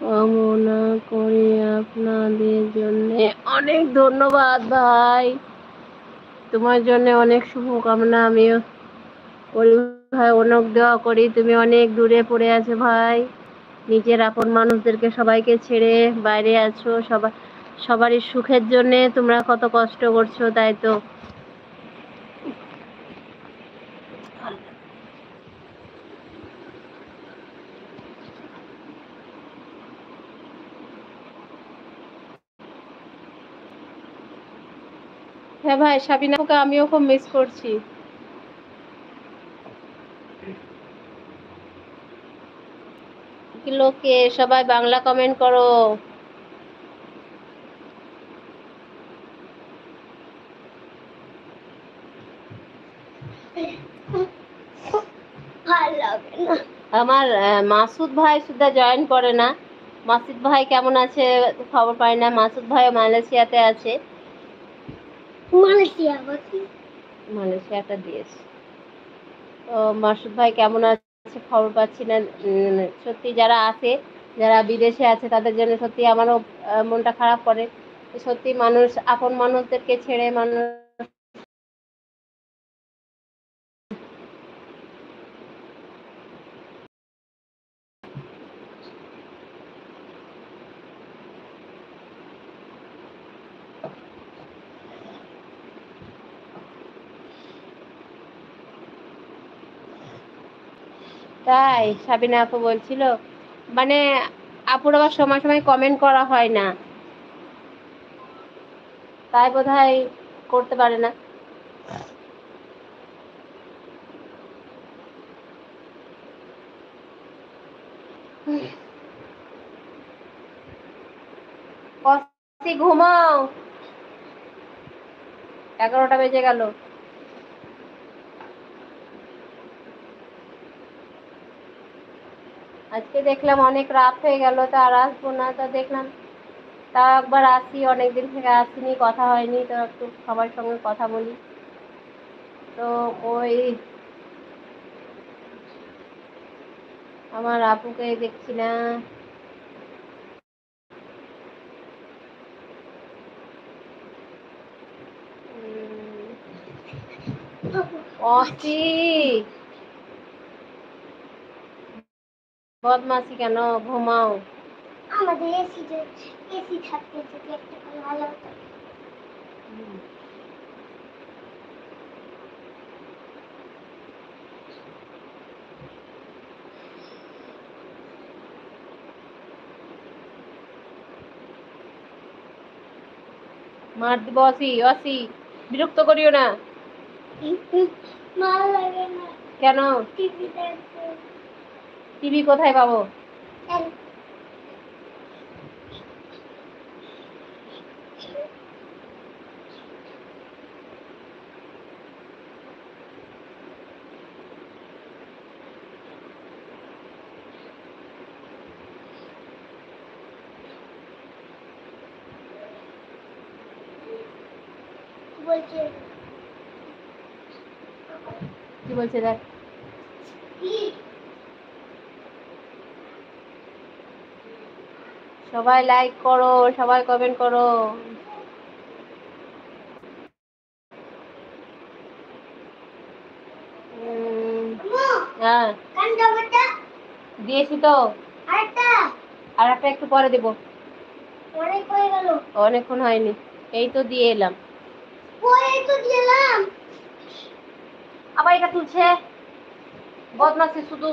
কামনা করি। আপনাদের জন্য অনেক ধন্যবাদ ভাই, তোমার জন্য অনেক শুভকামনা আমিও করি ভাই, অনেক দোয়া করি। তুমি অনেক দূরে পড়ে আছো ভাই, নিজের আপন মানুষদেরকে সবাইকে ছেড়ে বাইরে আছো, সবারই সুখের জন্যে তোমরা কত কষ্ট করছো, তাই তো। হ্যাঁ ভাই, সাবিনাকে আমিও খুব মিস করছি। লোকে সবাই বাংলা কমেন্ট করো। আমার মাসুদ ভাই সুদ্ধা জয়েন করে না। মাসুদ ভাই কেমন আছে খবর পাই না। মাসুদ ভাই মালয়েশিয়াতে আছে। মালয়েশিয়া একটা দেশ। তো মাসুদ ভাই কেমন আছে খবর পাচ্ছি না। সত্যি যারা আছে, যারা বিদেশে আছে, তাদের জন্য সত্যি আমারও মনটা খারাপ করে। সত্যি মানুষ আপন মানুষদেরকে ছেড়ে মানুষ তাই সাবিনা আপু বলছিল, মানে আপুর আবার সময় সময় কমেন্ট করা হয় না, তাই বোধহয় করতে পারে না। কসি ঘুমাও, 11টা বেজে গেল। আজকে দেখলাম অনেক রাত হয়ে গেল, তো আর আসবো না, তা দেখলাম তা একবার আসি, অনেকদিন থেকে আসিনি, কথা হয়নি, তো একটু সবার সঙ্গে কথা বলি। তো ওই আমার আপুকে দেখছি না। অসি বদমাসি কেন, ঘুমাও। আমাদের এসি থাকতে যদি একটা ভালো হতো। মার দিব অসি, অসি বিরক্ত করিও না। ভালো লাগে না। কেন? টিভি কোথায় পাবো? কি বলছে দেখ। সবাই লাইক করো, সবাই কমেন্ট করো। হ্যাঁ দিয়েছি তো, আর একটা একটু পরে দেবো। অনেকক্ষণ হয়নি, এই তো দিয়ে এলাম। আবার এটা তুলছে, বদমাসি শুধু।